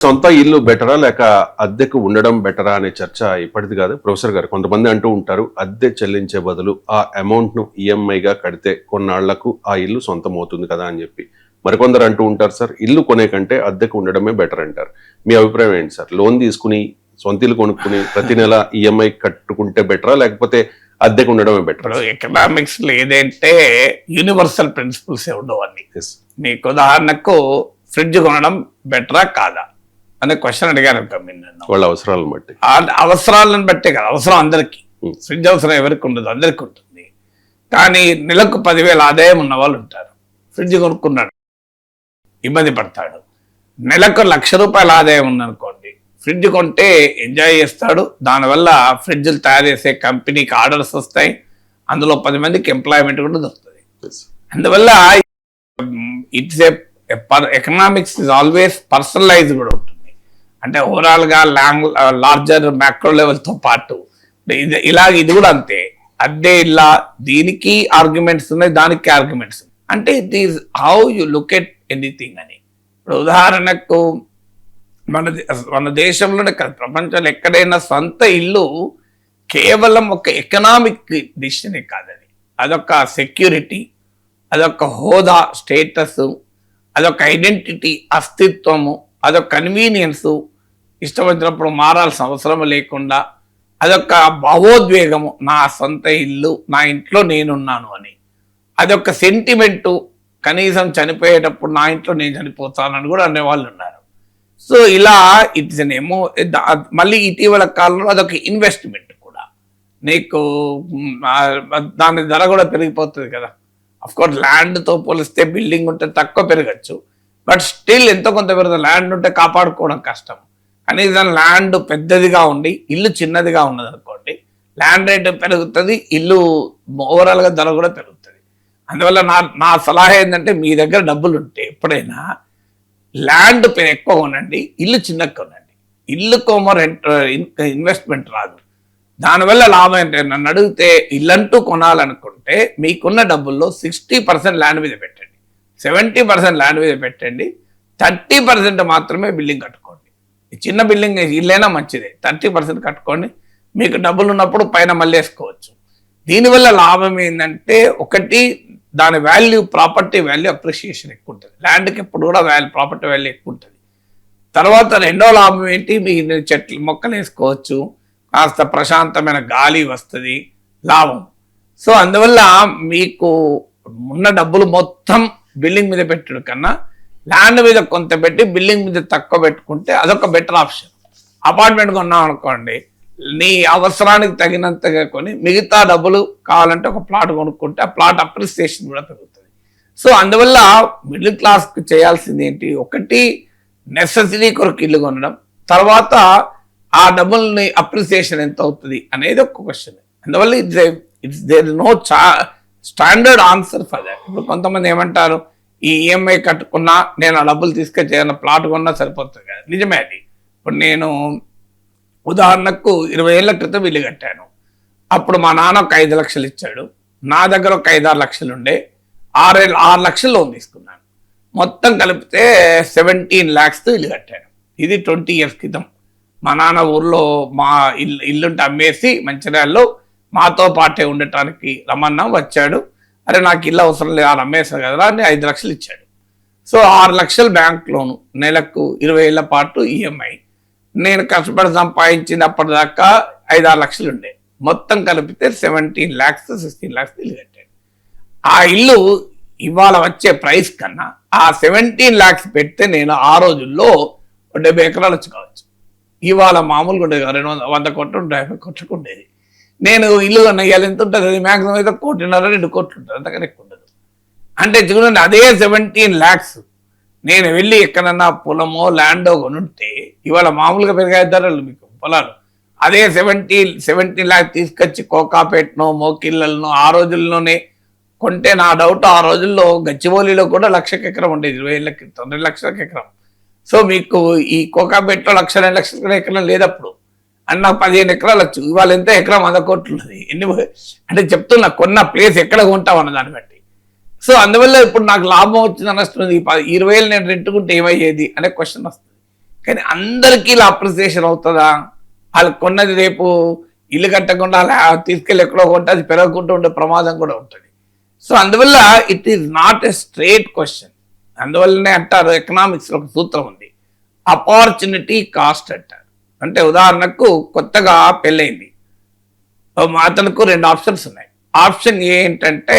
సొంత ఇల్లు బెటరా లేక అద్దెకు ఉండడం బెటరా అనే చర్చ ఇప్పటిది కాదు ప్రొఫెసర్ గారు. కొంతమంది అంటూ ఉంటారు అద్దె చెల్లించే బదులు ఆ అమౌంట్ ను ఈఎంఐగా కడితే కొన్నాళ్లకు ఆ ఇల్లు సొంతం అవుతుంది కదా అని చెప్పి. మరికొందరు అంటూ ఉంటారు సార్ ఇల్లు కొనే కంటే అద్దెకు ఉండడమే బెటర్ అంటారు. మీ అభిప్రాయం ఏంటి సార్? లోన్ తీసుకుని సొంత ఇల్లు కొనుక్కుని ప్రతి నెల ఈఎంఐ కట్టుకుంటే బెటరా లేకపోతే అద్దెకు ఉండడమే బెటర్? ఎకనామిక్స్ లో ఏదంటే యూనివర్సల్ ప్రిన్సిపల్స్ ఉండవు అన్ని. మీకు ఉదాహరణకు ఫ్రిడ్జ్ కొనడం బెటరా కాదా అనే క్వశ్చన్ అడిగారు నన్ను. వాళ్ళ అవసరాలను బట్టి, అవసరాలను బట్టే కదా. అవసరం అందరికి, ఫ్రిడ్జ్ అవసరం ఎవరికి ఉండదు, అందరికి ఉంటుంది. కానీ నెలకు 10,000 ఆదాయం ఉన్న వాళ్ళు ఉంటారు. ఫ్రిడ్జ్ కొనుక్కున్నాడు, ఇబ్బంది పడతాడు. నెలకు ₹1,00,000 ఆదాయం ఉందనుకోండి, ఫ్రిడ్జ్ కొంటే ఎంజాయ్ చేస్తాడు. దానివల్ల ఫ్రిడ్జ్లు తయారు చేసే కంపెనీకి ఆర్డర్స్ వస్తాయి, అందులో 10 మందికి ఎంప్లాయ్మెంట్ కూడా దొరుకుతుంది. అందువల్ల it's economics is always personalise కూడా ఉంటుంది. అంటే ఓవరాల్గా లార్జర్ మ్యాక్రో లెవెల్తో పాటు ఇది కూడా అంతే. అద్దె ఇలా దీనికి ఆర్గ్యుమెంట్స్ ఉన్నాయి, దానికి ఆర్గ్యుమెంట్స్ ఉన్నాయి. అంటే it is how you look at anything అని. ఇప్పుడు ఉదాహరణకు మన దేశంలోనే కాదు, ప్రపంచంలో ఎక్కడైనా సొంత ఇల్లు కేవలం ఒక ఎకనామిక్ డిసిషనే కాదు. అదొక సెక్యూరిటీ, అదొక హోదా, స్టేటస్, అదొక ఐడెంటిటీ, అస్తిత్వము, అదొక కన్వీనియన్సు, ఇష్టం వచ్చినప్పుడు మారాల్సిన అవసరం లేకుండా, అదొక భావోద్వేగము, నా సొంత ఇల్లు, నా ఇంట్లో నేనున్నాను అని. అదొక సెంటిమెంటు, కనీసం చనిపోయేటప్పుడు నా ఇంట్లో నేను చనిపోతానని కూడా అనేవాళ్ళు ఉన్నారు. సో ఇలా ఇట్స్ ఎన్ మళ్ళీ ఇటీవల కాలంలో అదొక ఇన్వెస్ట్మెంట్ కూడా. నీకు దాని ధర కూడా పెరిగిపోతుంది కదా. అఫ్కోర్స్ ల్యాండ్తో పోలిస్తే బిల్డింగ్ ఉంటే తక్కువ పెరగచ్చు, బట్ స్టిల్ ఎంతో కొంత పెరుగుతుంది. ల్యాండ్ ఉంటే కాపాడుకోవడం కష్టం. కనీసం ల్యాండ్ పెద్దదిగా ఉండి ఇల్లు చిన్నదిగా ఉన్నది అనుకోండి, ల్యాండ్ రేట్ పెరుగుతుంది, ఇల్లు ఓవరాల్గా ధర కూడా పెరుగుతుంది. అందువల్ల నా సలహా ఏంటంటే, మీ దగ్గర డబ్బులు ఉంటే ఎప్పుడైనా ల్యాండ్ ఎక్కువ కొనండి, ఇల్లు చిన్నగా కొనండి. ఇల్లు కోమో ఇన్వెస్ట్మెంట్ రాదు. దానివల్ల లాభం ఏంటంటే, నన్ను అడిగితే ఇల్లంటూ కొనాలనుకుంటే మీకున్న డబ్బుల్లో 60% ల్యాండ్ మీద పెట్టండి, 70% ల్యాండ్ మీద పెట్టండి, 30% మాత్రమే బిల్డింగ్ కట్టుకోండి. చిన్న బిల్డింగ్ ఇల్లైనా మంచిదే, 30% కట్టుకోండి. మీకు డబ్బులు ఉన్నప్పుడు పైన మళ్ళీ వేసుకోవచ్చు. దీనివల్ల లాభం ఏంటంటే, ఒకటి దాని వాల్యూ, ప్రాపర్టీ వాల్యూ అప్రిషియేషన్ ఎక్కువ ఉంటుంది. ల్యాండ్కి ఎప్పుడు కూడా ప్రాపర్టీ వాల్యూ ఎక్కువ ఉంటుంది. తర్వాత రెండో లాభం ఏంటి, మీ చెట్లు మొక్కలు వేసుకోవచ్చు, కాస్త ప్రశాంతమైన గాలి వస్తుంది, లాభం. సో అందువల్ల మీకు ఉన్న డబ్బులు మొత్తం బిల్డింగ్ మీద పెట్టడం కన్నా ల్యాండ్ మీద కొంత పెట్టి బిల్డింగ్ మీద తక్కువ పెట్టుకుంటే అదొక బెటర్ ఆప్షన్. అపార్ట్మెంట్ కొన్నాం అనుకోండి, నీ అవసరానికి తగినంతగా కొని మిగతా డబ్బులు కావాలంటే ఒక ప్లాట్ కొనుక్కుంటే ఆ ప్లాట్ అప్రిసియేషన్ కూడా పెరుగుతుంది. సో అందువల్ల మిడిల్ క్లాస్కి చేయాల్సింది ఏంటి, ఒకటి నెసెసిటీ కొరకు ఇల్లు కొనడం, తర్వాత ఆ డబ్బుల్ని అప్రిసియేషన్ ఎంత అవుతుంది అనేది ఒక క్వశ్చన్. అందువల్ల it's there no standard answer for that. ఇప్పుడు కొంతమంది ఏమంటారు, ఈ ఈఎంఐ కట్టుకున్నా నేను ఆ డబ్బులు తీసుకొచ్చి ఏదైనా ప్లాట్ కొన్నా సరిపోతుంది కదా. నిజమే అది. ఇప్పుడు నేను ఉదాహరణకు 20 ఏళ్ల క్రితం ఇల్లు కట్టాను. అప్పుడు మా నాన్న ఒక 5 లక్షలు ఇచ్చాడు, నా దగ్గర ఒక 5-6 లక్షలు ఉండే, 6 లక్షలు లోన్ తీసుకున్నాను. మొత్తం కలిపితే 17 lakhsతో ఇల్లు కట్టాను. ఇది 20 years క్రితం. మా నాన్న ఊర్లో మా ఇల్లుంటే అమ్మేసి మంచిర్యాలలో మాతో పాటే ఉండటానికి రమన్నా వచ్చాడు. అరే నాకు ఇల్లు అవసరం లేదు, వాళ్ళు అమ్మేశారు కదా అని 5 లక్షలు ఇచ్చాడు. సో 6 లక్షలు బ్యాంక్ లోను, నెలకు 20 ఏళ్ల పాటు ఈఎంఐ. నేను కష్టపడి సంపాదించింది అప్పటిదాకా 5-6 లక్షలు ఉండే, మొత్తం కలిపితే 17 lakhs 16 lakhs ఇల్లు కట్టాడు. ఆ ఇల్లు ఇవాళ వచ్చే ప్రైస్ కన్నా ఆ 17 lakhs పెడితే నేను ఆ రోజుల్లో 70 ఎకరాలు వచ్చి కావచ్చు. ఇవాళ మామూలుగా ఉండేది 100 కోట్లు 50 కోట్లకు ఉండేది. నేను ఇల్లు కన్నా ఇవాళ ఎంత ఉంటుంది, అది మ్యాక్సిమం అయితే 1.5-2 కోట్లు ఉంటుంది, అంతకన్నా ఎక్కువ ఉండదు. అంటే చూడండి, అదే 17 lakhs నేను వెళ్ళి ఎక్కడన్నా పొలమో ల్యాండో కొనుంటే ఇవాళ మామూలుగా పెరిగాయి ధరలు మీకు పొలాలు. అదే 17 lakhs తీసుకొచ్చి కోకాపేటనో మోకిళ్ళనో ఆ రోజుల్లోనే కొంటే, నా డౌట్ ఆ రోజుల్లో గచ్చిబౌలిలో కూడా 1,00,000 ఎకరం ఉండేది 20 ఏళ్ల క్రితం, 2 లక్షలకు ఎకరం. సో మీకు ఈ కోకాపేటలో 1,00,000-2 లక్షల ఎకరం లేదప్పుడు. అండ్ నాకు 15 ఎకరాలు వచ్చు. ఇవాళ ఎంత ఎకరం 100 కోట్లు ఉన్నది. అంటే చెప్తున్నా, కొన్న ప్లేస్ ఎక్కడ కొంటాం అన్న దాన్ని బట్టి. సో అందువల్ల ఇప్పుడు నాకు లాభం వచ్చింది నష్టం, 20,000 నేను రెంట్కుంటే ఏమయ్యేది అనే క్వశ్చన్ వస్తుంది. కానీ అందరికీ ఇలా అప్రిసియేషన్ అవుతుందా? వాళ్ళు కొన్నది రేపు ఇల్లు కట్టకుండా అలా తీసుకెళ్ళి ఎక్కడో కొంటే అది పెరగకుండా ఉండే ప్రమాదం కూడా ఉంటుంది. సో అందువల్ల it is not a straight question. అందువల్లనే అంటారు ఎకనామిక్స్లో ఒక సూత్రం ఉంది, అపార్చునిటీ కాస్ట్ అంటారు. అంటే ఉదాహరణకు కొత్తగా పెళ్ళైంది, అతనికి 2 ఆప్షన్స్ ఉన్నాయి. ఆప్షన్ ఏంటంటే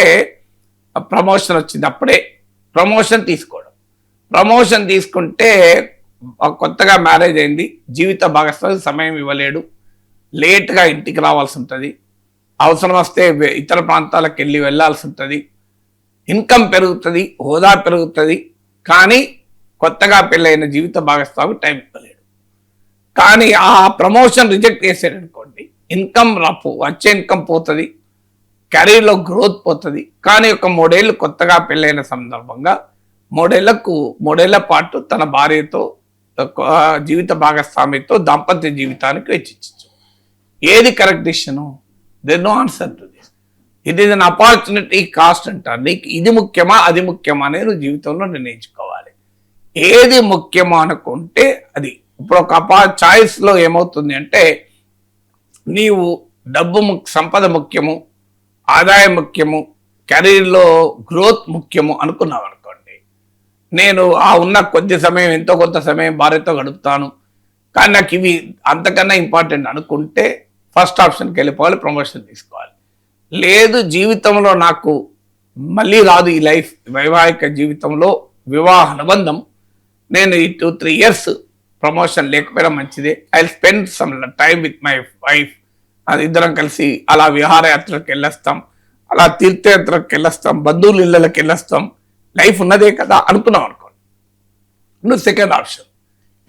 ప్రమోషన్ వచ్చింది, అప్పుడే ప్రమోషన్ తీసుకోవడం. ప్రమోషన్ తీసుకుంటే కొత్తగా మ్యారేజ్ అయింది, జీవిత భాగస్వామి సమయం ఇవ్వలేడు, లేట్గా ఇంటికి రావాల్సి ఉంటుంది, అవసరం వస్తే ఇతర ప్రాంతాలకు వెళ్ళాల్సి ఉంటుంది, ఇన్కమ్ పెరుగుతుంది, హోదా పెరుగుతుంది, కానీ కొత్తగా పెళ్ళైన జీవిత భాగస్వామి టైం ఇవ్వలేడు. కానీ ఆ ప్రమోషన్ రిజెక్ట్ చేసాడు అనుకోండి, ఇన్కమ్ వచ్చే ఇన్కమ్ పోతుంది, కెరీర్లో గ్రోత్ పోతుంది. కానీ ఒక 3 ఏళ్ళు కొత్తగా పెళ్ళైన సందర్భంగా 3 ఏళ్ల పాటు తన భార్యతో జీవిత భాగస్వామితో దాంపత్య జీవితానికి వెచ్చించచ్చు. ఏది correct decision? There no answer to this. It is an opportunity cost అంటారు. నీకు ఇది ముఖ్యమా అది ముఖ్యమా అనేది నువ్వు జీవితంలో నిర్ణయించుకోవాలి. ఏది ముఖ్యమో అనుకుంటే అది. ఇప్పుడు ఒక చాయిస్లో ఏమవుతుంది అంటే, నీవు సంపద ముఖ్యము, ఆదాయం ముఖ్యము, కెరీర్లో గ్రోత్ ముఖ్యము అనుకున్నావు అనుకోండి, నేను ఉన్న కొద్ది సమయం ఎంతో కొంత సమయం భార్యతో గడుపుతాను, కానీ నాకు ఇవి అంతకన్నా ఇంపార్టెంట్ అనుకుంటే ఫస్ట్ ఆప్షన్కి వెళ్ళిపోవాలి, ప్రమోషన్ తీసుకోవాలి. లేదు, జీవితంలో నాకు మళ్ళీ రాదు ఈ లైఫ్, వైవాహిక జీవితంలో వివాహ అనుబంధం, నేను ఈ 2-3 years ప్రమోషన్ లేకపోయినా మంచిదే, I spend some time with my wife, అది ఇద్దరం కలిసి అలా విహారయాత్రకు వెళ్ళొస్తాం, అలా తీర్థయాత్రకు వెళ్ళొస్తాం, బంధువుల ఇళ్ళకి వెళ్ళొస్తాం, లైఫ్ ఉన్నదే కదా అనుకున్నాం అనుకోండి, నువ్వు సెకండ్ ఆప్షన్.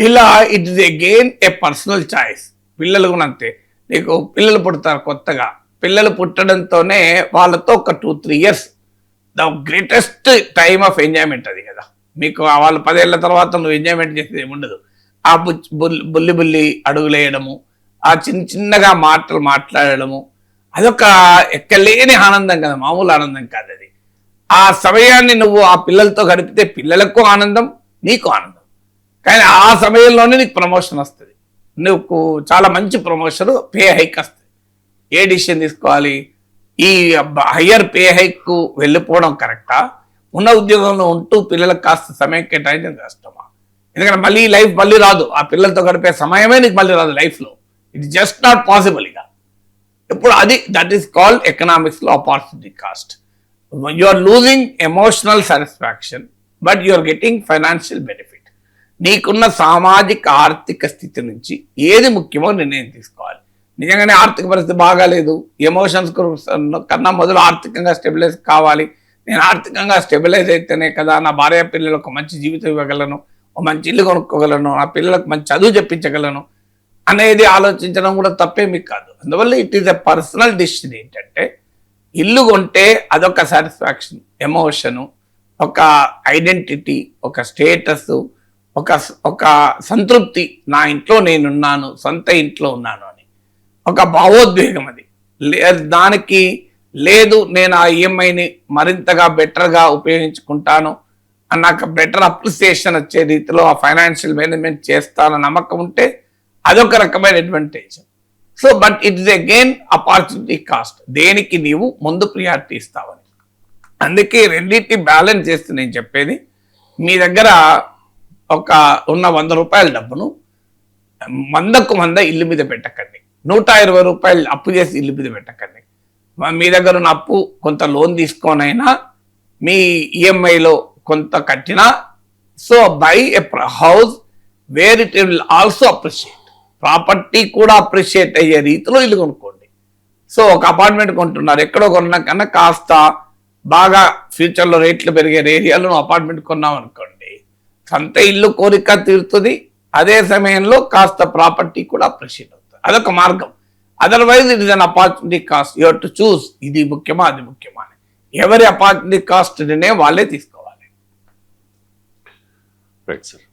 ఇలా it is again A personal choice. పిల్లలు కూడా అంతే, నీకు పిల్లలు పుడతారు కొత్తగా, పిల్లలు పుట్టడంతోనే వాళ్ళతో ఒక 2-3 years the greatest time of enjoyment అది కదా. మీకు వాళ్ళు 10 ఏళ్ల తర్వాత నువ్వు ఎంజాయ్మెంట్ చేసేది ఏముండదు. ఆ బుల్లి అడుగులేయడము, ఆ చిన్నగా మాటలు మాట్లాడడము, అదొక ఎక్కలేని ఆనందం కదా, మామూలు ఆనందం కాదు అది. ఆ సమయాన్ని నువ్వు ఆ పిల్లలతో గడిపితే పిల్లలకు ఆనందం, నీకు ఆనందం. కానీ ఆ సమయంలోనే నీకు ప్రమోషన్ వస్తుంది, నువ్వు చాలా మంచి ప్రమోషన్, పే హైక్ వస్తుంది. ఏ డిసిషన్ తీసుకోవాలి? ఈ హయ్యర్ పే హైక్ వెళ్ళిపోవడం కరెక్టా, ఉన్న ఉద్యోగంలో ఉంటూ పిల్లలకు కాస్త సమయం కేటాయించడం కష్టమా? ఎందుకంటే మళ్ళీ లైఫ్ మళ్ళీ రాదు, ఆ పిల్లలతో గడిపే సమయమే నీకు మళ్ళీ రాదు లైఫ్లో. It just not possible. ఇక ఇప్పుడు అది దట్ ఈస్ కాల్డ్ ఎకనామిక్స్లో opportunity cost. You are losing emotional satisfaction but you are getting financial benefit. నీకున్న సామాజిక ఆర్థిక స్థితి నుంచి ఏది ముఖ్యమో నిర్ణయం తీసుకోవాలి. నిజంగానే ఆర్థిక పరిస్థితి బాగాలేదు, ఎమోషన్స్ కన్నా మొదలు ఆర్థికంగా స్టెబిలైజ్ కావాలి. నేను ఆర్థికంగా స్టెబిలైజ్ అయితేనే కదా నా భార్య పిల్లలకు మంచి జీవితం ఇవ్వగలను, ఒక మంచి ఇల్లు కొనుక్కోగలను, నా పిల్లలకు మంచి చదువు చెప్పించగలను అనేది ఆలోచించడం కూడా తప్పేమీ కాదు. అందువల్ల it is a personal decision. ఏంటంటే ఇల్లు కొంటే అదొక సాటిస్ఫాక్షన్, ఎమోషను, ఒక ఐడెంటిటీ, ఒక స్టేటస్, ఒక సంతృప్తి, నా ఇంట్లో నేనున్నాను, సొంత ఇంట్లో ఉన్నాను అని ఒక భావోద్వేగం. అది దానికి లేదు, నేను ఆ ఈఎంఐని మరింతగా బెటర్గా ఉపయోగించుకుంటాను, నాకు బెటర్ అప్రిసియేషన్ వచ్చే రీతిలో ఆ ఫైనాన్షియల్ మేనేజ్మెంట్ చేస్తానని నమ్మకం ఉంటే అదొక రకమైన advantage. So but it is again opportunity cost, దేనికి నీవు ముందు ప్రియారిటీ ఇస్తావని. అందుకే రెండింటి బ్యాలెన్స్ చేస్తే నేను చెప్పేది, మీ దగ్గర ఉన్న 100 రూపాయల డబ్బును 100కు 100 ఇల్లు మీద పెట్టకండి, 120 రూపాయలు అప్పు చేసి ఇల్లు మీద పెట్టకండి. మీ దగ్గర ఉన్న అప్పు కొంత లోన్ తీసుకోనైనా మీ ఈఎంఐలో కొంత కట్టినా, so by a house wear it will also appreciate, property కూడా అప్రిషియేట్ అయ్యే రీతిలో ఇల్లు కొనుక్కోండి. సో ఒక అపార్ట్మెంట్ కొంటున్నారు, ఎక్కడో కొన్నా కన్నా కాస్త బాగా ఫ్యూచర్లో రేట్లు పెరిగే ఏరియాలో అపార్ట్మెంట్ కొన్నాం అనుకోండి, సొంత ఇల్లు కోరిక తీరుతుంది, అదే సమయంలో కాస్త ప్రాపర్టీ కూడా అప్రిషియేట్ అవుతుంది. అదొక మార్గం. Otherwise it is an opportunity cost. You have to choose, ఇది ముఖ్యమా అది ముఖ్యమా అని. ఎవరి ఆపర్చునిటీ కాస్ట్ వాళ్ళే తీసుకోవాలి. Right sir.